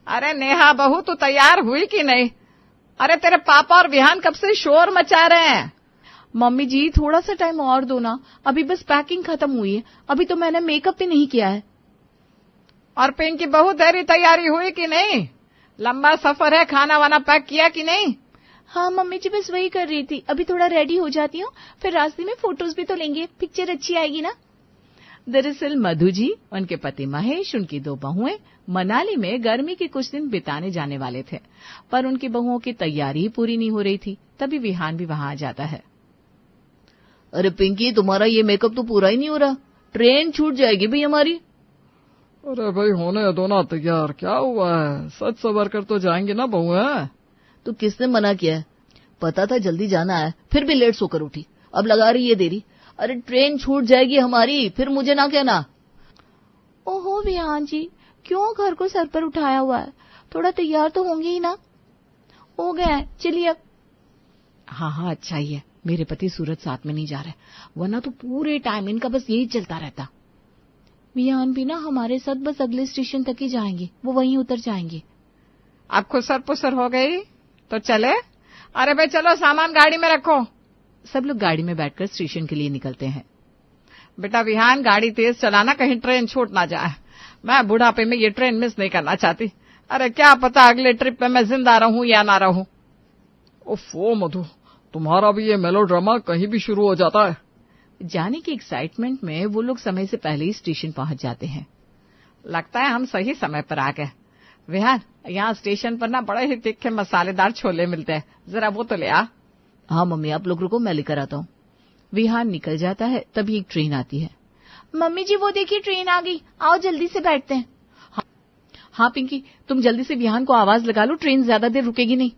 अरे नेहा बहू, तू तैयार हुई कि नहीं? अरे तेरे पापा और विहान कब से शोर मचा रहे हैं। मम्मी जी थोड़ा सा टाइम और दो ना, अभी बस पैकिंग खत्म हुई है, अभी तो मैंने मेकअप भी नहीं किया है। और पिंकी बहू, तेरी तैयारी हुई कि नहीं? लंबा सफर है, खाना वाना पैक किया कि नहीं? हाँ मम्मी जी, बस वही कर रही थी, अभी थोड़ा रेडी हो जाती हूँ, फिर रास्ते में फोटोज भी तो लेंगे, पिक्चर अच्छी आएगी ना। दरअसल मधु जी, उनके पति महेश, उनकी 2 बहुएं मनाली में गर्मी के कुछ दिन बिताने जाने वाले थे, पर उनकी बहुओं की तैयारी ही पूरी नहीं हो रही थी। तभी विहान भी वहां आ जाता है। अरे पिंकी, तुम्हारा ये मेकअप तो पूरा ही नहीं हो रहा, ट्रेन छूट जाएगी भाई हमारी। अरे भाई होने दो ना तैयार, क्या हुआ है, सच सबर कर तो जाएंगे ना बहुएं। तो किसने मना किया है? पता था जल्दी जाना है, फिर भी लेट सोकर उठी, अब लगा रही है देरी। अरे ट्रेन छूट जाएगी हमारी, फिर मुझे ना कहना। ओहो विहान जी, क्यों घर को सर पर उठाया हुआ है, थोड़ा तैयार तो होंगे ही ना। हो गया, चलिए अब। हाँ अच्छा ही है, मेरे पति सूरज साथ में नहीं जा रहे, वरना तो पूरे टाइम इनका बस यही चलता रहता। विहान भी ना हमारे साथ बस अगले स्टेशन तक ही जाएंगे, वो वहीं उतर जाएंगे। अब खुसर पुसर हो गई तो चले। अरे भाई चलो, सामान गाड़ी में रखो। सब लोग गाड़ी में बैठकर स्टेशन के लिए निकलते हैं। बेटा विहान, गाड़ी तेज चलाना, कहीं ट्रेन छूट ना जाए। मैं बुढ़ापे में ये ट्रेन मिस नहीं करना चाहती। अरे क्या पता अगले ट्रिप में मैं जिंदा रहूं या ना रहूं। ओफो मधु, तुम्हारा भी ये मेलोड्रामा कहीं भी शुरू हो जाता है। जाने की एक्साइटमेंट में वो लोग समय से पहले ही स्टेशन पहुंच जाते हैं। लगता है हम सही समय पर आ गए। विहान, यहाँ स्टेशन पर ना बड़े ही तीखे मसालेदार छोले मिलते हैं, जरा वो तो ले आ। हाँ मम्मी, आप लोग रुको, मैं लेकर आता हूँ। विहान निकल जाता है, तभी एक ट्रेन आती है। मम्मी जी वो देखिए ट्रेन आ गई, आओ जल्दी से बैठते हैं। हाँ पिंकी, तुम जल्दी से विहान को आवाज लगा लो, ट्रेन ज्यादा देर रुकेगी नहीं।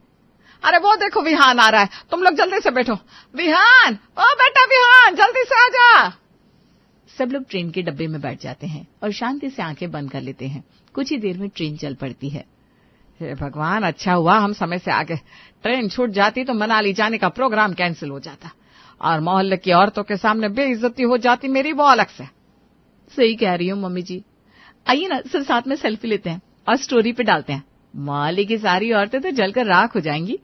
अरे वो देखो विहान आ रहा है, तुम लोग जल्दी से बैठो। विहान, ओ बेटा विहान, जल्दी से आ जा। सब लोग ट्रेन के डब्बे में बैठ जाते हैं और शांति से आंखें बंद कर लेते हैं। कुछ ही देर में ट्रेन चल पड़ती है। हे भगवान, अच्छा हुआ हम समय से आ गए। ट्रेन छूट जाती तो मनाली जाने का प्रोग्राम कैंसिल हो जाता और मोहल्ले की औरतों के सामने बेइज्जती हो जाती मेरी, वो अलग से। सही कह रही हूँ मम्मी जी। आइए ना सब साथ में सेल्फी लेते हैं और स्टोरी पे डालते हैं। मोहल्ले की सारी औरतें तो जलकर राख हो जाएंगी।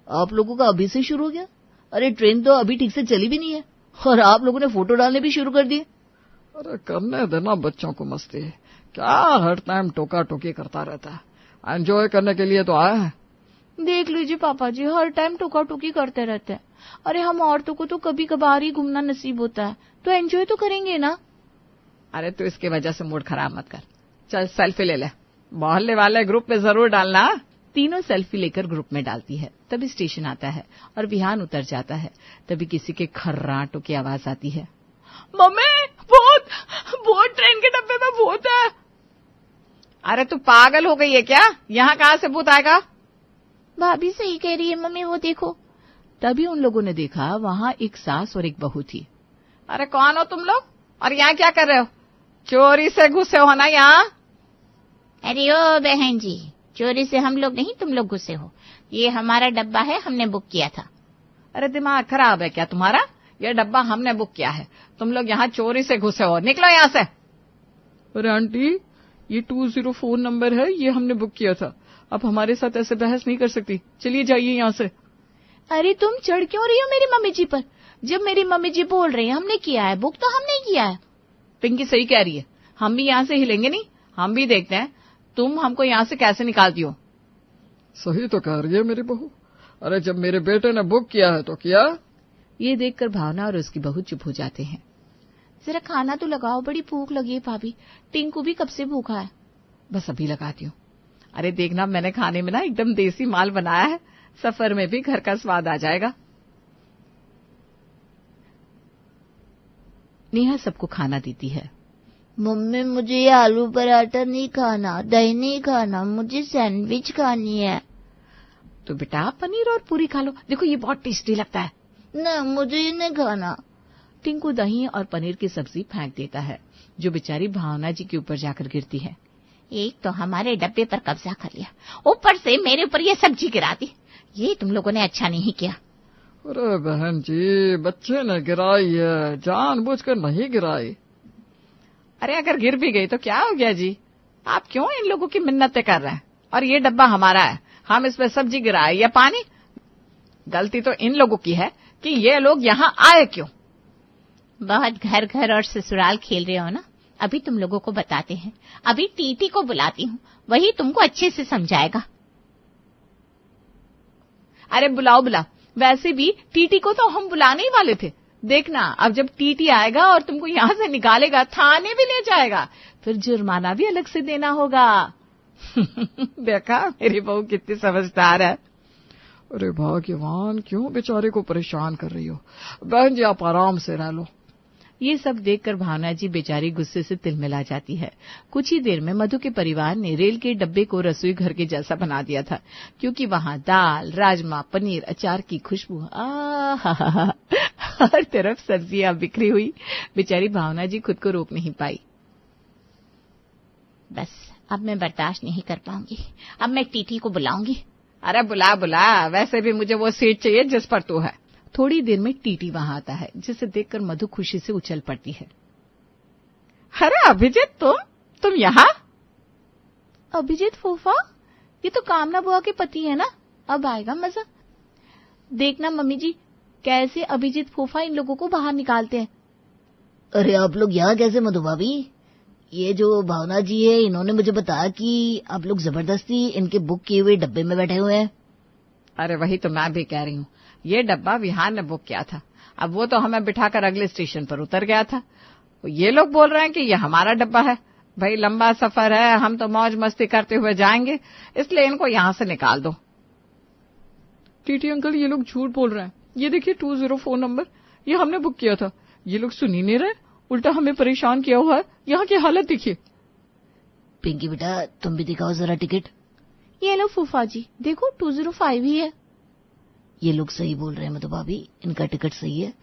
आप लोगों का अभी से शुरू हो गया? अरे ट्रेन तो अभी ठीक से चली भी नहीं है और आप लोगों ने फोटो डालने भी शुरू कर दिए। अरे करने देना बच्चों को मस्ती, क्या हर टाइम टोका टोकी करता रहता है, एंजॉय करने के लिए तो आया है। देख लीजिए पापा जी, हर टाइम टोका टोकी करते रहते हैं। अरे हम औरतों को तो कभी कभार ही घूमना नसीब होता है, तो एंजॉय तो करेंगे ना। अरे तू इसकी वजह से मूड खराब मत कर, चल सेल्फी ले ले, मोहल्ले वाले ग्रुप में जरूर डालना। तीनों सेल्फी लेकर ग्रुप में डालती है। तभी स्टेशन आता है और विहान उतर जाता है। तभी किसी के खर्राटों की आवाज आती है। मम्मी, भूत ट्रेन के डब्बे में भूत है। अरे तू पागल हो गई है क्या? यहाँ कहाँ से भूत आएगा? भाभी सही कह रही है मम्मी, वो देखो। तभी उन लोगों ने देखा वहां एक सास और एक बहू थी। अरे कौन हो तुम लोग और यहाँ क्या कर रहे हो? चोरी से घुसे हो ना यहाँ? अरे ओ बहन जी, चोरी से हम लोग नहीं, तुम लोग घुसे हो। ये हमारा डब्बा है, हमने बुक किया था। अरे दिमाग खराब है क्या तुम्हारा? ये डब्बा हमने बुक किया है, तुम लोग यहाँ चोरी से घुसे हो, निकलो यहाँ से। अरे आंटी, ये 204 नंबर है, ये हमने बुक किया था, आप हमारे साथ ऐसे बहस नहीं कर सकती, चलिए जाइए यहाँ से। अरे तुम चढ़ क्यों रही हो मेरी मम्मी जी पर? जब मेरी मम्मी जी बोल रही है हमने किया है बुक, तो हमने किया है। पिंकी सही कह रही है, हम भी यहाँ से हिलेंगे नहीं, हम भी देखते हैं तुम हमको यहाँ से कैसे निकालती हो। सही तो कह रही है मेरी बहू, अरे जब मेरे बेटे ने बुक किया है तो किया। ये देखकर भावना और उसकी बहू चुप हो जाते हैं। जरा खाना तो लगाओ, बड़ी भूख लगी है भाभी, टिंकू भी कब से भूखा है। बस अभी लगाती हूँ। अरे देखना, मैंने खाने में ना एकदम देसी माल बनाया है, सफर में भी घर का स्वाद आ जाएगा। नेहा सबको खाना देती है। मम्मी मुझे ये आलू पराठा नहीं खाना, दही नहीं खाना, मुझे सैंडविच खानी है। तो बेटा पनीर और पूरी खा लो, देखो ये बहुत टेस्टी लगता है। ना मुझे ये नहीं खाना। टिंकू दही और पनीर की सब्जी फेंक देता है, जो बेचारी भावना जी के ऊपर जाकर गिरती है। एक तो हमारे डब्बे पर कब्जा कर लिया, ऊपर से मेरे ऊपर ये सब्जी गिरा दी, ये तुम लोगों ने अच्छा नहीं किया। अरे बहन जी, बच्चे ने गिराई है, जानबूझकर नहीं गिराई। अरे अगर गिर भी गई तो क्या हो गया जी, आप क्यों इन लोगों की मिन्नतें कर रहे हैं? और ये डब्बा हमारा है, हम इसमें सब्जी गिराए या पानी? गलती तो इन लोगों की है कि ये लोग यहाँ आए क्यों। बहुत घर घर और ससुराल खेल रहे हो ना, अभी तुम लोगों को बताते हैं। अभी टीटी को बुलाती हूँ, वही तुमको अच्छे से समझाएगा। अरे बुलाओ बुलाओ, वैसे भी टीटी को तो हम बुलाने ही वाले थे। देखना, अब जब टीटी आएगा और तुमको यहाँ से निकालेगा, थाने भी ले जाएगा, फिर जुर्माना भी अलग से देना होगा। देखा मेरी बहू कितनी समझदार है। अरे भाग्यवान, क्यों बेचारे को परेशान कर रही हो? बहन जी आप आराम से रह लो। ये सब देखकर भावना जी बेचारी गुस्से से तिलमिला जाती है। कुछ ही देर में मधु के परिवार ने रेल के डब्बे को रसोई घर के जैसा बना दिया था, क्योंकि वहाँ दाल, राजमा, पनीर, अचार की खुशबू, हर तरफ सब्जियां बिखरी हुई। बेचारी भावना जी खुद को रोक नहीं पाई। बस अब मैं बर्दाश्त नहीं कर पाऊंगी, अब मैं टीटी को बुलाऊंगी। अरे बुला बुला, वैसे भी मुझे वो सीट चाहिए जिस पर तू है। थोड़ी देर में टीटी वहां आता है, जिसे देखकर मधु खुशी से उछल पड़ती है। अरे अभिजीत, तुम यहाँ? अभिजीत फूफा, ये तो कामना बुआ के पति है ना, अब आएगा मजा। देखना मम्मी जी, कैसे अभिजीत फूफा इन लोगों को बाहर निकालते हैं। अरे आप लोग यहाँ कैसे मधु भाभी? ये जो भावना जी है, इन्होंने मुझे बताया कि आप लोग जबरदस्ती इनके बुक किए हुए डब्बे में बैठे हुए हैं। अरे वही तो मैं भी कह रही हूँ, ये डब्बा विहान ने बुक किया था, अब वो तो हमें बिठाकर अगले स्टेशन पर उतर गया था। ये लोग बोल रहे हैं कि ये हमारा डब्बा है। भाई लंबा सफर है, हम तो मौज मस्ती करते हुए जाएंगे, इसलिए इनको यहाँ से निकाल दो। टीटी अंकल, ये लोग झूठ बोल रहे हैं। ये देखिए 204 नंबर, ये हमने बुक किया था। ये लोग सुन ही नहीं रहे, उल्टा हमें परेशान किया हुआ है। यहाँ की हालत देखिए। पिंकी बेटा, तुम भी दिखाओ जरा टिकट। ये लो फूफा जी, देखो 205 ही है। ये लोग सही बोल रहे हैं मधु भाभी, इनका टिकट सही है।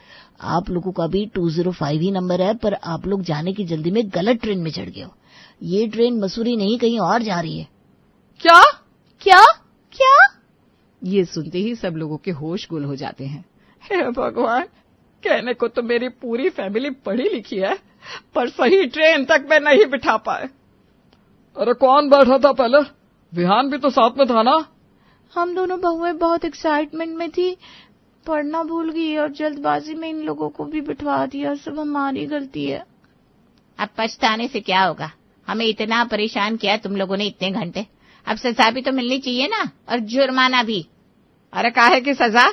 आप लोगों का भी 205 ही नंबर है, पर आप लोग जाने की जल्दी में गलत ट्रेन में चढ़ गए हो। ये ट्रेन मसूरी नहीं कहीं और जा रही है। क्या क्या क्या? ये सुनते ही सब लोगों के होश गुल हो जाते हैं। हे भगवान, कहने को तो मेरी पूरी फैमिली पढ़ी लिखी है, पर सही ट्रेन तक मैं नहीं बिठा पाए। अरे कौन बैठा था पहले? विहान भी तो साथ में था ना? हम दोनों बहुएं बहुत एक्साइटमेंट में थी, पढ़ना भूल गई और जल्दबाजी में इन लोगों को भी बिठवा दिया। सब हमारी गलती है। अब पछताने से क्या होगा? हमें इतना परेशान किया तुम लोगों ने इतने घंटे, अब सजा भी तो मिलनी चाहिए ना, और जुर्माना भी। अरे काहे की सजा?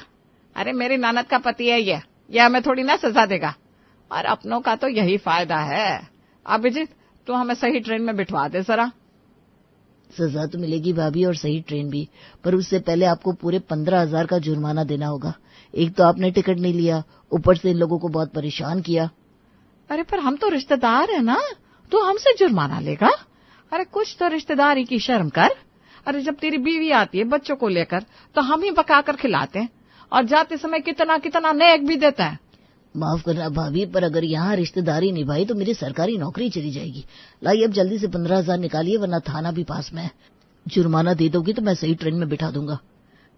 अरे मेरी ननद का पति है ये हमें थोड़ी ना सजा देगा, और अपनों का तो यही फायदा है। अभिजीत, तू हमें सही ट्रेन में बिठवा दे जरा। सजा तो मिलेगी भाभी, और सही ट्रेन भी, पर उससे पहले आपको पूरे 15,000 का जुर्माना देना होगा। एक तो आपने टिकट नहीं लिया, ऊपर से इन लोगों को बहुत परेशान किया। अरे पर हम तो रिश्तेदार है ना, तू हमसे जुर्माना लेगा? अरे कुछ तो रिश्तेदारी की शर्म कर। अरे जब तेरी बीवी आती है बच्चों को लेकर, तो हम ही पकाकर खिलाते हैं, और जाते समय कितना कितना नेक भी देता है। माफ करना भाभी, पर अगर यहाँ रिश्तेदारी निभाई तो मेरी सरकारी नौकरी चली जाएगी। लाइए अब जल्दी से 15,000 निकालिए, वरना थाना भी पास में है। जुर्माना दे दोगी तो मैं सही ट्रेन में बिठा दूंगा।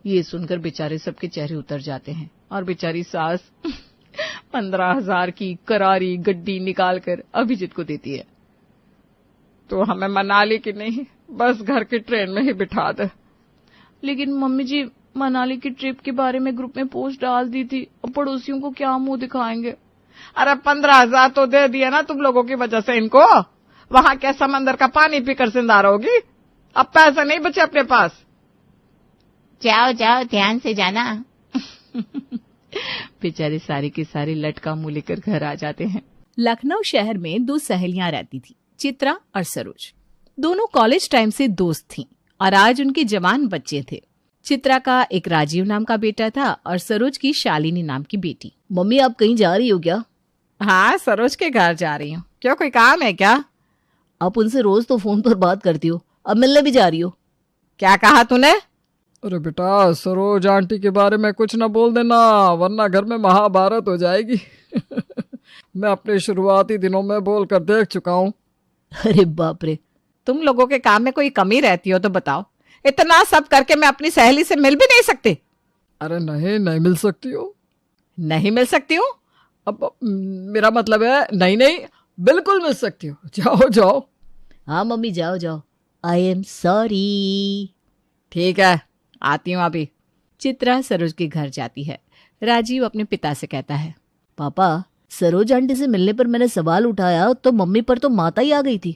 ये सुनकर बेचारे सबके चेहरे उतर जाते हैं, और बेचारी सास 15,000 की करारी गड्डी निकालकर अभिजीत को देती है। तो हमें मनाली की नहीं, बस घर की ट्रेन में ही बिठा दे। लेकिन मम्मी जी, मनाली की ट्रिप के बारे में ग्रुप में पोस्ट डाल दी थी, अब पड़ोसियों को क्या मुंह दिखाएंगे? अरे 15,000 तो दे दिए ना तुम लोगों की वजह से इनको। वहां क्या समंदर का पानी पीकर जिंदा रहोगी? अब पैसे नहीं बचे अपने पास। जाओ जाओ, ध्यान से जाना। बेचारे सारे के सारे लटका मुंह लेकर घर आ जाते हैं। लखनऊ शहर में 2 सहेलियां रहती थी, चित्रा और सरोज। दोनों कॉलेज टाइम से दोस्त थीं, और आज उनके जवान बच्चे थे। चित्रा का एक राजीव नाम का बेटा था, और सरोज की शालिनी नाम की बेटी। मम्मी, आप कहीं जा रही हो क्या? हाँ, सरोज के घर जा रही हूँ। क्यों, कोई काम है क्या? आप उनसे रोज तो फोन पर बात करती हो, अब मिलने भी जा रही हो? क्या कहा तूने? अरे बेटा, सरोज आंटी के बारे में कुछ न बोल देना, वरना घर में महाभारत हो जाएगी। मैं अपने शुरुआती दिनों में बोल कर देख चुका हूँ। अरे बाप रे, तुम लोगों के काम में कोई कमी रहती हो तो बताओ। इतना सब करके मैं अपनी सहेली से मिल भी नहीं सकती। अरे नहीं मिल सकती हो। नहीं मिल सकती हूँ? अब मेरा मतलब है नहीं, बिल्कुल मिल सकती हो। जाओ जाओ। हाँ मम्मी जाओ जाओ, आई एम सॉरी। ठीक है, आती हूँ अभी। चित्रा सरोज के घर जाती है। राजीव अपने पिता से कहता है, पापा सरोज आंटी से मिलने पर मैंने सवाल उठाया तो मम्मी पर तो माता ही आ गई थी।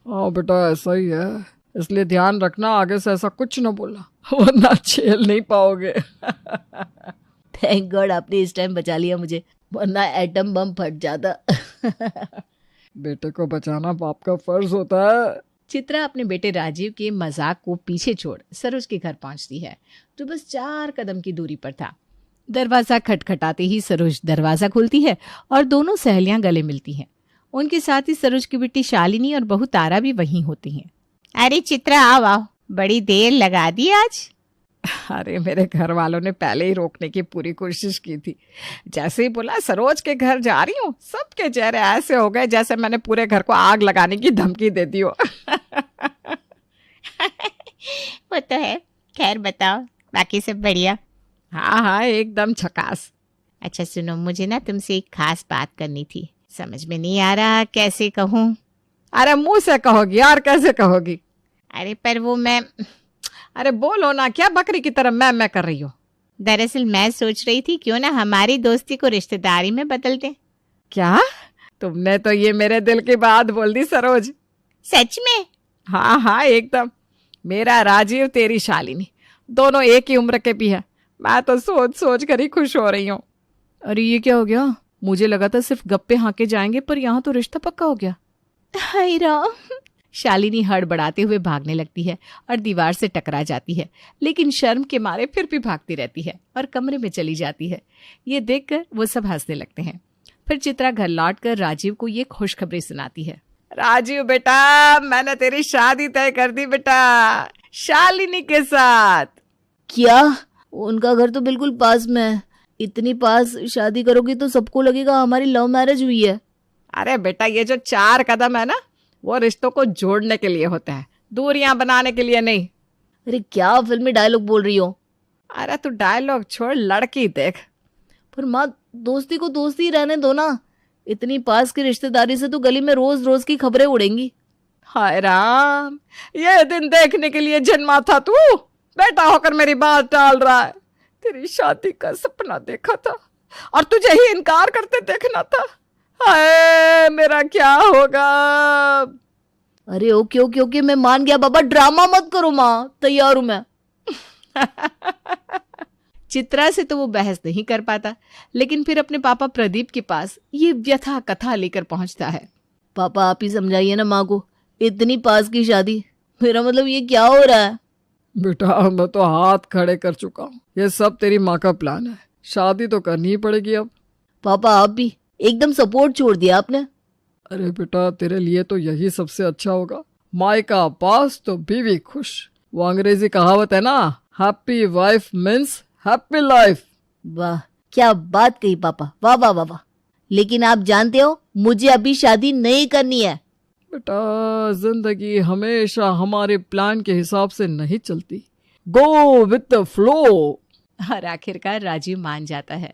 हाँ बेटा ऐसा ही है, इसलिए ध्यान रखना आगे से ऐसा कुछ न बोलना, वरना झेल नहीं पाओगे। थैंक गॉड आपने इस टाइम बचा लिया मुझे, वरना एटम बम फट जाता। बेटे को बचाना बाप का फर्ज होता है। चित्रा अपने बेटे राजीव के मजाक को पीछे छोड़ सरोज के घर पहुंचती है, जो बस 4 कदम की दूरी पर था। दरवाजा खटखटाते ही सरोज दरवाजा खोलती है और दोनों सहेलियां गले मिलती हैं। उनके साथ ही सरोज की बेटी शालिनी और बहू तारा भी वहीं होती हैं। अरे चित्रा आओ आओ, बड़ी देर लगा दी आज। अरे मेरे घर वालों ने पहले ही रोकने की पूरी कोशिश की थी। जैसे ही बोला सरोज के घर जा रही हूँ, सबके चेहरे ऐसे हो गए जैसे मैंने पूरे घर को आग लगाने की धमकी दे दी हो। वो तो है, खैर बताओ बाकी सब बढ़िया? हाँ हाँ एकदम झकास। अच्छा सुनो, मुझे ना तुमसे एक खास बात करनी थी, समझ में नहीं आ रहा कैसे कहूँ। अरे मुंह से कहोगी और कैसे कहोगी? अरे पर वो मैं, अरे बोलो ना, क्या बकरी की तरह मैं कर रही हो? दरअसल मैं सोच रही थी क्यों ना हमारी दोस्ती को रिश्तेदारी में बदल दें। क्या? तुमने तो ये मेरे दिल की बात बोल दी सरोज। सच में? हाँ हाँ एकदम। मेरा राजीव, तेरी शालिनी, दोनों एक ही उम्र के भी है। मैं तो सोच सोच कर ही खुश हो रही हूँ। अरे ये क्या हो गया? मुझे लगा था सिर्फ गप्पे हाँके जाएंगे, पर यहाँ तो रिश्ता पक्का हो गया। हाय राम। शालिनी हड़बड़ाते हुए भागने लगती है और दीवार से टकरा जाती है, लेकिन शर्म के मारे फिर भी भागती रहती है और कमरे में चली जाती है। ये देखकर वो सब हंसने लगते हैं। फिर चित्रा घर लौटकर राजीव को ये खुशखबरी सुनाती है। राजीव बेटा, मैंने तेरी शादी तय कर दी बेटा, शालिनी के साथ। क्या? उनका घर तो बिल्कुल पास में है। इतनी पास शादी करोगी तो सबको लगेगा हमारी लव मैरिज हुई है। अरे बेटा, ये जो 4 कदम है ना, वो रिश्तों को जोड़ने के लिए होते हैं, दूरियां बनाने के लिए नहीं। अरे क्या फिल्मी डायलॉग बोल रही हो? अरे तू डायलॉग छोड़, लड़की देख। पर माँ, दोस्ती को दोस्ती ही रहने दो ना। इतनी पास की रिश्तेदारी से तो गली में रोज रोज की खबरें उड़ेंगी। हाय राम, ये दिन देखने के लिए जन्मा था तू? बेटा होकर मेरी बात टाल रहा है। तेरी शादी का सपना देखा था और तुझे ही इनकार करते देखना था। हाय मेरा क्या होगा? अरे ओके ओके ओके, मैं मान गया बाबा, ड्रामा मत करो माँ, तैयार हूं मैं। चित्रा से तो वो बहस नहीं कर पाता, लेकिन फिर अपने पापा प्रदीप के पास ये व्यथा कथा लेकर पहुंचता है। पापा आप ही समझाइए ना माँ को, इतनी पास की शादी, मेरा मतलब ये क्या हो रहा है? बेटा मैं तो हाथ खड़े कर चुका हूँ, ये सब तेरी माँ का प्लान है, शादी तो करनी ही पड़ेगी अब। पापा आप भी एकदम सपोर्ट छोड़ दिया आपने। अरे बेटा तेरे लिए तो यही सबसे अच्छा होगा, माई का पास तो बीवी खुश। वो अंग्रेजी कहावत है ना, happy wife means happy life. वाह क्या बात कही पापा, वाह वाह वाह वाह। लेकिन आप जानते हो मुझे अभी शादी नहीं करनी है। बेटा जिंदगी हमेशा हमारे प्लान के हिसाब से नहीं चलती, गो विद द फ्लो। और आखिरकार राजीव मान जाता है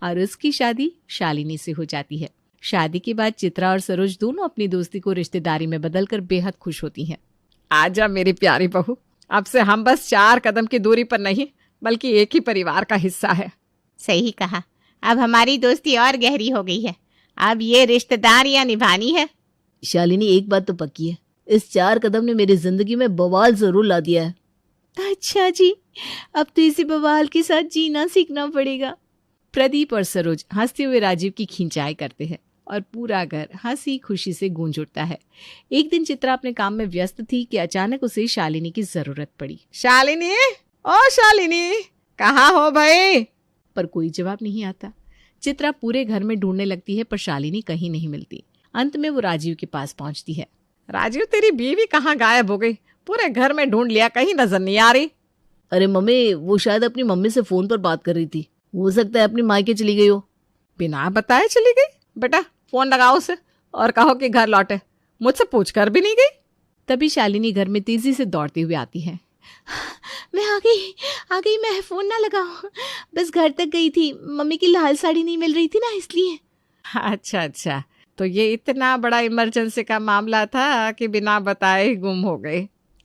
और उसकी शादी शालिनी से हो जाती है। शादी के बाद चित्रा और सरोज दोनों अपनी दोस्ती को रिश्तेदारी में बदलकर बेहद खुश होती हैं। आजा मेरी प्यारी बहू, अब से हम बस 4 कदम की दूरी पर नहीं बल्कि एक ही परिवार का हिस्सा है। सही कहा, अब हमारी दोस्ती और गहरी हो गई है, अब ये रिश्तेदारियां निभानी है। शालिनी एक बात तो पक्की है, इस 4 कदम ने मेरी जिंदगी में बवाल जरूर ला दिया है। अच्छा जी, अब तो इसी बवाल के साथ जीना सीखना पड़ेगा। प्रदीप और सरोज हंसते हुए राजीव की खिंचाई करते हैं और पूरा घर हंसी खुशी से गूंज उठता है। एक दिन चित्रा अपने काम में व्यस्त थी कि अचानक उसे शालिनी की जरूरत पड़ी। शालिनी, ओ शालिनी, कहाँ हो भाई? पर कोई जवाब नहीं आता। चित्रा पूरे घर में ढूंढने लगती है पर शालिनी कहीं नहीं मिलती। अंत में वो राजीव के पास पहुंचती है। राजीव तेरी बीवी कहाँ गायब हो गई? पूरे घर में ढूंढ लिया, कहीं नजर नहीं आ रही। अरे मम्मी, वो शायद अपनी मम्मी से फोन पर बात कर रही थी, हो सकता है अपनी मायके चली गई हो। बिना बताए चली गई? बेटा फोन लगाओ उसे और कहो कि घर लौटे, मुझसे पूछ कर भी नहीं गई। तभी शालिनी घर में तेजी से दौड़ते हुए आती है। मैं आ गई, मैं फोन ना लगाऊं, बस घर तक गई थी, मम्मी की लाल साड़ी नहीं मिल रही थी ना इसलिए। अच्छा, तो ये इतना बड़ा इमरजेंसी का मामला था कि बिना बताए ही गुम हो गए।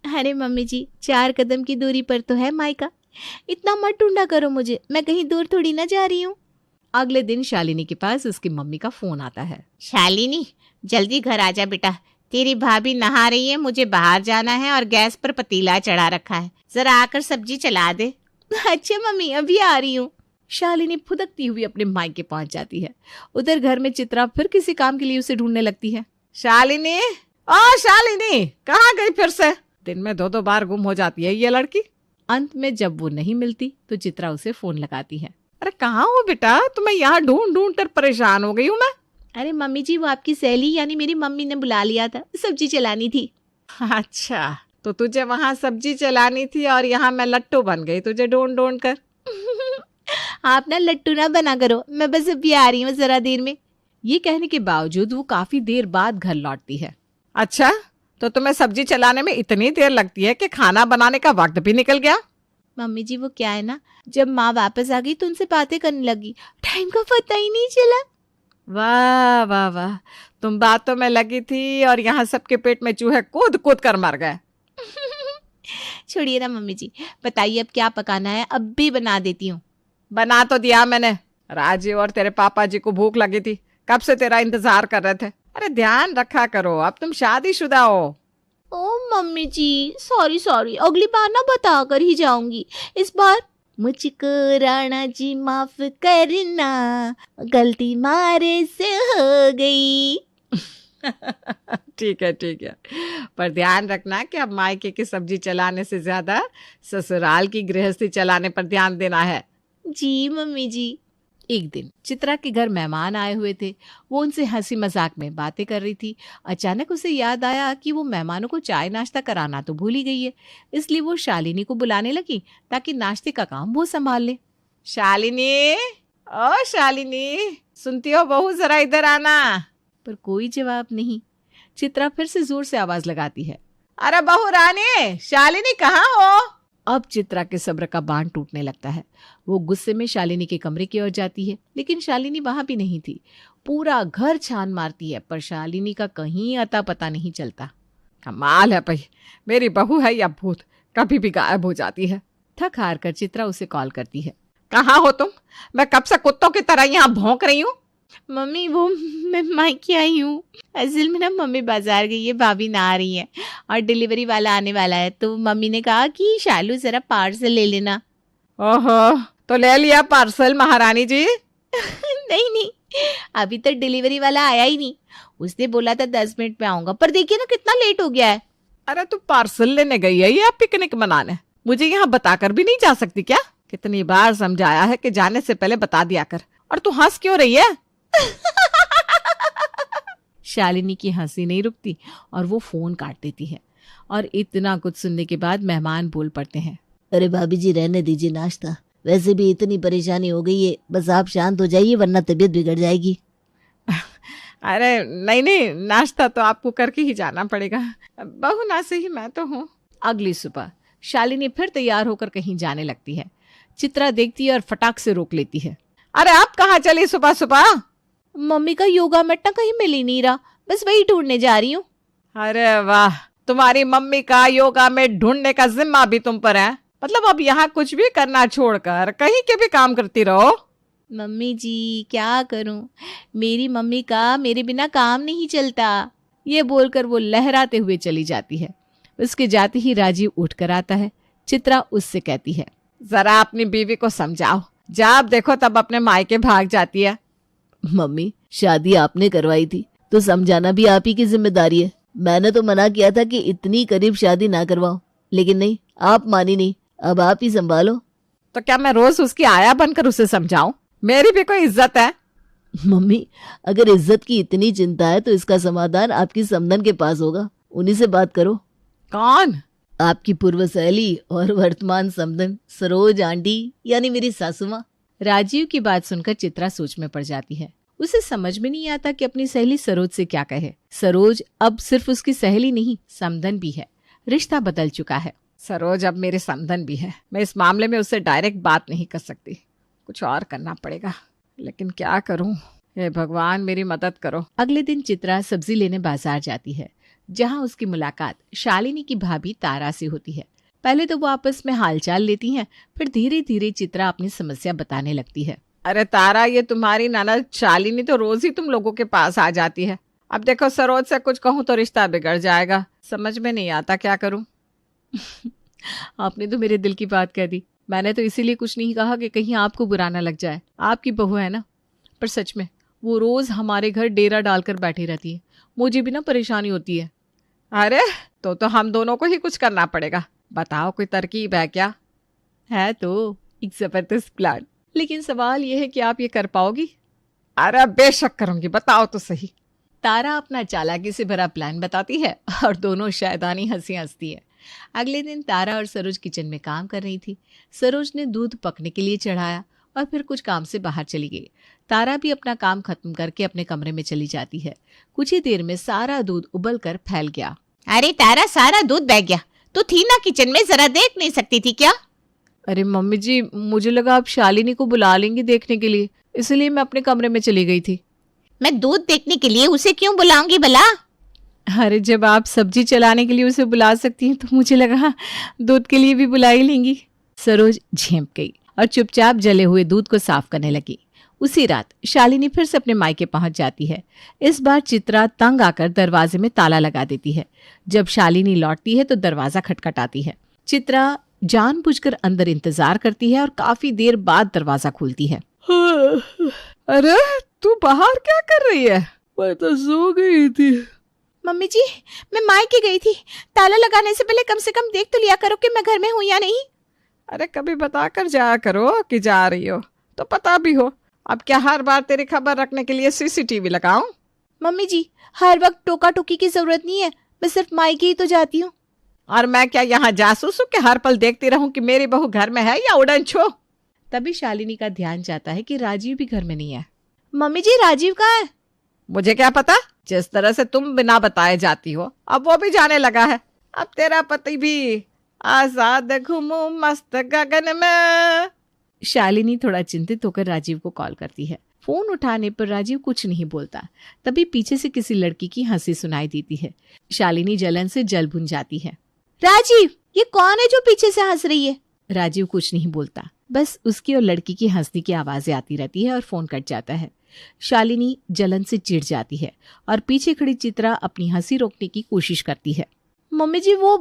अरे मम्मी जी, 4 कदम की दूरी पर तो है मायका, इतना मत ढूंढा करो मुझे, मैं कहीं दूर थोड़ी ना जा रही हूँ। अगले दिन शालिनी के पास उसकी मम्मी का फोन आता है। शालिनी, जल्दी घर आ जा बेटा, तेरी भाभी नहा रही है, मुझे बाहर जाना है और गैस पर पतीला चढ़ा रखा है, जरा आकर सब्जी चला दे। अच्छा मम्मी, अभी आ रही हूँ। शालिनी फुदकती हुई अपने मायके पहुंच जाती है। उधर घर में चित्रा फिर किसी काम के लिए उसे ढूंढने लगती है। शालिनी, ओ शालिनी, कहाँ गई फिर से? दिन में 2-2 बार गुम हो जाती है ये लड़की। अंत में जब वो नहीं मिलती तो चित्रा उसे फोन लगाती है। अरे कहाँ हो बेटा? तुम्हें यहाँ ढूंढ ढूंढ कर परेशान हो गई हूँ मैं। अरे मम्मी जी, वो आपकी सहेली यानी मेरी मम्मी ने बुला लिया था, सब्जी चलानी थी। अच्छा, तो तुझे वहाँ सब्जी चलानी थी और यहाँ मैं लट्टू बन गई तुझे ढूंढ ढूंढ कर। आप ना लट्टू ना बना करो, मैं बस अभी आ रही हूँ जरा देर में। ये कहने के बावजूद वो काफी देर बाद घर लौटती है। अच्छा, तो तुम्हें सब्जी चलाने में इतनी देर लगती है कि खाना बनाने का वक्त भी निकल गया? मम्मी जी, वो क्या है ना, जब माँ वापस आ गई तो उनसे बातें करने लगी, टाइम का पता ही नहीं चला। वाह वाह वाह, तुम बातों में लगी थी और यहाँ सबके पेट में चूहे कूद कूद कर मर गए। छोड़िए ना मम्मी जी, बताइए अब क्या पकाना है, अब भी बना देती हूँ। बना तो दिया मैंने, राजीव और तेरे पापा जी को भूख लगी थी, कब से तेरा इंतजार कर रहे थे। अरे ध्यान रखा करो, अब तुम शादीशुदा हो। ओ मम्मी जी, सॉरी, अगली बार ना बता कर ही जाऊंगी। इस बार मुझको राणा जी माफ करना, गलती मारे से हो गई। ठीक है, पर ध्यान रखना कि अब मायके की सब्जी चलाने से ज्यादा ससुराल की गृहस्थी चलाने पर ध्यान देना है। जी मम्मी जी। एक दिन चित्रा के घर मेहमान आए हुए थे। वो उनसे हंसी मजाक में बातें कर रही थी। अचानक उसे याद आया कि वो मेहमानों को चाय नाश्ता कराना तो भूल ही गई है, इसलिए वो शालिनी को बुलाने लगी ताकि नाश्ते का काम वो संभाल ले। शालिनी, ओ शालिनी, सुनती हो बहू, जरा इधर आना। पर कोई जवाब नहीं। चित्रा फिर से जोर से आवाज लगाती है, अरे बहू रानी, शालिनी कहाँ हो? अब चित्रा के सब्र का बांध टूटने लगता है। वो गुस्से में शालिनी के कमरे की ओर जाती है, लेकिन शालिनी वहां भी नहीं थी। पूरा घर छान मारती है पर शालिनी का कहीं अता पता नहीं चलता। कमाल है भाई, मेरी बहू है या भूत, कभी भी गायब हो जाती है। थक हार कर चित्रा उसे कॉल करती है। कहाँ हो तुम? मैं कब से कुत्तों की तरह यहाँ भौंक रही हूँ। मम्मी, वो मैं मायके आई हूँ। असल में ना मम्मी बाजार गई है, भाभी ना आ रही है और डिलीवरी वाला आने वाला है, तो मम्मी ने कहा कि शालू जरा पार्सल ले लेना। ओहो, तो ले लिया पार्सल महारानी जी? नहीं, अभी तक डिलीवरी वाला आया ही नहीं। उसने बोला था 10 मिनट में आऊंगा, पर देखिए ना कितना लेट हो गया है। अरे तू पार्सल लेने गई है या पिकनिक मनाने? मुझे यहाँ बताकर भी नहीं जा सकती क्या? कितनी बार समझाया है कि जाने से पहले बता दिया कर, और तू हंस क्यों रही है? शालिनी की हंसी नहीं रुकती और वो फोन काट देती है। और इतना कुछ सुनने के बाद मेहमान बोल पड़ते हैं, अरे भाभी जी, रहने दीजिए नाश्ता, वैसे भी इतनी परेशानी हो गई है, बस आप शांत हो जाइए वरना तबीयत बिगड़ जाएगी। अरे नहीं, नाश्ता तो आपको करके ही जाना पड़ेगा, बहू ना सही मैं तो हूँ। अगली सुबह शालिनी फिर तैयार होकर कहीं जाने लगती है। चित्रा देखती है और फटाक से रोक लेती है। अरे आप कहाँ चली सुबह सुबह? मम्मी का योगा मैट ना कहीं मिल ही नहीं रहा, बस वही ढूंढने जा रही हूँ। अरे वाह, तुम्हारी मम्मी का योगा मैट ढूंढने का जिम्मा भी तुम पर है। मतलब अब यहाँ कुछ भी करना छोड़कर कहीं के भी काम करती रहो। मम्मी जी, क्या करूं, मेरी मम्मी का मेरे बिना काम नहीं चलता। ये बोलकर वो लहराते हुए चली जाती है। उसके जाते ही राजीव उठकर आता है। चित्रा उससे कहती है, जरा अपनी बीवी को समझाओ, जब देखो तब अपने मायके भाग जाती है। मम्मी, शादी आपने करवाई थी तो समझाना भी आप ही की जिम्मेदारी है। मैंने तो मना किया था कि इतनी करीब शादी ना करवाओ, लेकिन नहीं, आप मानी नहीं, अब आप ही संभालो। तो क्या मैं रोज उसकी आया बनकर उसे समझाऊं? मेरी भी कोई इज्जत है। मम्मी, अगर इज्जत की इतनी चिंता है तो इसका समाधान आपकी समधन के पास होगा, उन्हीं से बात करो। कौन? आपकी पूर्व सहेली और वर्तमान समधन सरोज आंटी, यानी मेरी सासू माँ। राजीव की बात सुनकर चित्रा सोच में पड़ जाती है। उसे समझ में नहीं आता कि अपनी सहेली सरोज से क्या कहे। सरोज अब सिर्फ उसकी सहेली नहीं, समधन भी है। रिश्ता बदल चुका है। सरोज अब मेरे समधन भी है। मैं इस मामले में उससे डायरेक्ट बात नहीं कर सकती, कुछ और करना पड़ेगा। लेकिन क्या करूं? हे भगवान मेरी मदद करो। अगले दिन चित्रा सब्जी लेने बाजार जाती है, जहां उसकी मुलाकात शालिनी की भाभी तारा से होती है। पहले तो वो आपस में हालचाल लेती हैं, फिर धीरे धीरे चित्रा अपनी समस्या बताने लगती है। अरे तारा, ये तुम्हारी ननद शालिनी तो रोज ही तुम लोगों के पास आ जाती है। अब देखो सरोज से कुछ कहूँ तो रिश्ता बिगड़ जाएगा। समझ में नहीं आता क्या करूं। आपने तो मेरे दिल की बात कह दी। मैंने तो इसीलिए कुछ नहीं कहा कि कहीं आपको बुरा ना लग जाए। आपकी बहू है ना। पर सच में वो रोज हमारे घर डेरा डालकर बैठी रहती है। मुझे भी ना परेशानी होती है। अरे तो हम दोनों को ही कुछ करना पड़ेगा। बताओ कोई तरकीब है क्या? है तो एक जबरदस्त प्लान, लेकिन सवाल यह है कि आप ये कर पाओगी? अरे बेशक करूंगी, बताओ तो सही। तारा अपना चालाकी से भरा प्लान बताती है और दोनों शैतानी हंसी हंसती है। अगले दिन तारा और सरोज किचन में काम कर रही थी। सरोज ने दूध पकने के लिए चढ़ाया और फिर कुछ काम से बाहर चली गई। तारा भी अपना काम खत्म करके अपने कमरे में चली जाती है। कुछ ही देर में सारा दूध उबल कर फैल गया। अरे तारा, सारा दूध बह गया। तू थी ना किचन में, जरा देख नहीं सकती थी क्या? अरे मम्मी जी, मुझे लगा आप शालिनी को बुला लेंगी देखने के लिए, इसलिए मैं अपने कमरे में चली गई थी। मैं दूध देखने के लिए उसे क्यों बुलाऊंगी भला? अरे जब आप सब्जी चलाने के लिए उसे बुला सकती हैं तो मुझे लगा दूध के लिए भी बुला ही लेंगी। सरोज झेंप गई और चुपचाप जले हुए दूध को साफ करने लगी। उसी रात शालिनी फिर से अपने मायके पहुंच जाती है। इस बार चित्रा तंग आकर दरवाजे में ताला लगा देती है। जब शालिनी लौटती है तो दरवाजा खटखटाती है। चित्रा जानबूझकर अंदर इंतजार करती है और काफी देर बाद दरवाजा खोलती है। अरे तू बाहर क्या कर रही है? मैं तो सो गई थी। मम्मी जी, मैं मायके गई थी। ताला लगाने से पहले कम से कम देख तो लिया करो कि मैं घर में हूँ या नहीं। अरे कभी बता कर जाया करो कि जा रही हो, तो पता भी हो। अब क्या हर बार तेरी खबर रखने के लिए सीसीटीवी लगाऊं? मम्मी जी, हर वक्त टोका टोकी की जरूरत नहीं है। मैं सिर्फ मायके ही तो जाती हूँ। और मैं क्या यहाँ जासूस हूँ कि हर पल देखती रहूं कि मेरी बहू घर में है या उड़न छो? तभी शालिनी का ध्यान जाता है कि राजीव भी घर में नहीं है। मम्मी जी, राजीव कहाँ है? मुझे क्या पता। जिस तरह से तुम बिना बताए जाती हो, अब वो भी जाने लगा है। अब तेरा पति भी आजाद घूमू मस्त गगन में। शालिनी थोड़ा चिंतित होकर राजीव को कॉल करती है। फोन उठाने पर राजीव कुछ नहीं बोलता। तभी पीछे से किसी लड़की की हंसी सुनाई देती है। शालिनी जलन से जल भुन जाती है। राजीव, ये कौन है जो पीछे से हंस रही है? राजीव कुछ नहीं बोलता, बस उसकी और लड़की की हंसने की आवाजें आती रहती है और फोन कट जाता है। शालिनी जलन से चिढ़ जाती है और पीछे खड़ी चित्रा अपनी हंसी रोकने की कोशिश करती है। मम्मी जी, वो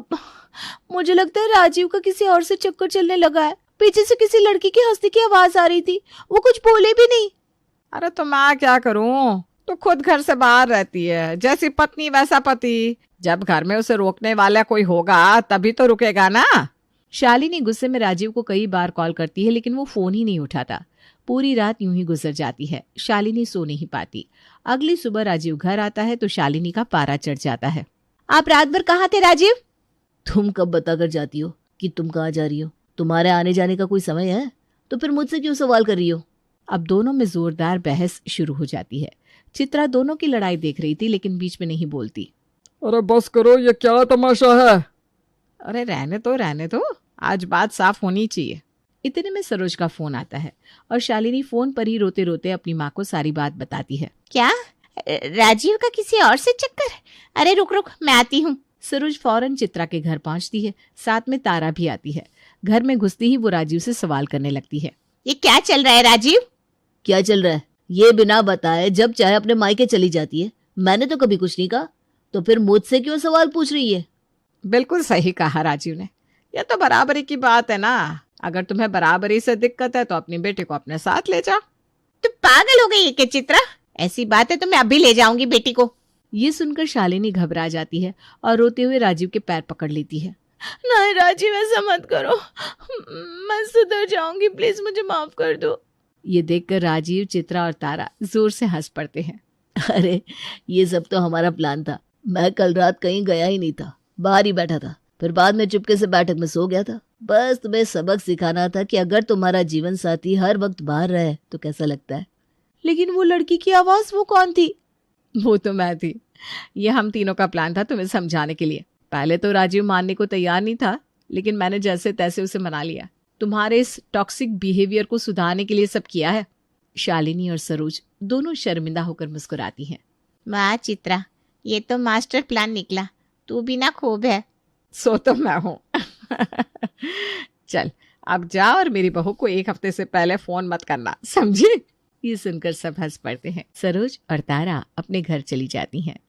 मुझे लगता है राजीव का किसी और से चक्कर चलने लगा है। पीछे से किसी लड़की की हंसने की आवाज आ रही थी, वो कुछ बोले भी नहीं। अरे तो मैं क्या करूं? तो खुद घर से बाहर रहती है, जैसी पत्नी वैसा पति। जब घर में उसे रोकने वाला कोई होगा तभी तो रुकेगा ना। शालिनी गुस्से में राजीव को कई बार कॉल करती है, लेकिन वो फोन ही नहीं उठाता। पूरी रात यूं ही गुजर जाती है। शालिनी सो नहीं पाती। अगली सुबह राजीव घर आता है तो शालिनी का पारा चढ़ जाता है। आप रात भर कहाँ थे राजीव? तुम कब बताकर जाती हो कि तुम कहाँ जा रही हो? तुम्हारे आने जाने का कोई समय है? तो फिर मुझसे क्यों सवाल कर रही हो? अब दोनों में जोरदार बहस शुरू हो जाती है। चित्रा दोनों की लड़ाई देख रही थी, लेकिन बीच में नहीं बोलती। अरे बस करो, ये क्या तमाशा है? अरे रहने दो, आज बात साफ होनी चाहिए। इतने में सरोज का फोन आता है और शालिनी फोन पर ही रोते रोते अपनी माँ को सारी बात बताती है। क्या? राजीव का किसी और से चक्कर? अरे रुक रुक, मैं आती हूँ। सरोज फौरन चित्रा के घर पहुंचती है। साथ में तारा भी आती है। घर में घुसती ही वो राजीव से सवाल करने लगती है। ये क्या चल रहा है राजीव? क्या चल रहा है? ये बिना बताए जब चाहे अपने मायके चली जाती है। मैंने तो कभी कुछ नहीं कहा, तो फिर मुझसे क्यों सवाल पूछ रही है? बिल्कुल सही कहा राजीव ने। ये तो बराबरी की बात है ना। अगर तुम्हें बराबरी से दिक्कत है तो अपनी बेटी को अपने साथ ले जाओ। तू पागल हो गई है क्या चित्रा? ऐसी बात है तो मैं अभी ले जाऊंगी बेटी को। ये सुनकर शालिनी घबरा जाती है और रोते हुए राजीव के पैर पकड़ लेती है। नहीं राजीव, ऐसा मत करो, मैं सुधर जाऊंगी, प्लीज मुझे माफ कर दो। ये देखकर राजीव, चित्रा और तारा जोर से हंस पड़ते हैं। अरे ये सब तो हमारा प्लान था। मैं कल रात कहीं गया ही नहीं था, बाहर ही बैठा था। फिर बाद में चुपके से बैठक में सो गया था। बस तुम्हें सबक सिखाना था कि अगर तुम्हारा जीवन साथी हर वक्त बाहर रहे तो कैसा लगता है। लेकिन वो लड़की की आवाज, वो कौन थी? वो तो मैं थी। ये हम तीनों का प्लान था तुम्हें समझाने के लिए। पहले तो राजीव मानने को तैयार नहीं था, लेकिन मैंने जैसे तैसे उसे मना लिया। तुम्हारे इस टॉक्सिक बिहेवियर को सुधारने के लिए सब किया है। शालिनी और सरोज दोनों शर्मिंदा होकर मुस्कुराती हैं। वाह चित्रा, ये तो मास्टर प्लान निकला। तू भी ना खूब है। सो तो मैं हूं। चल अब जा और मेरी बहू को 1 हफ्ते से पहले फोन मत करना, समझी? ये सुनकर सब हंस पड़ते हैं। सरोज और तारा अपने घर चली जाती हैं।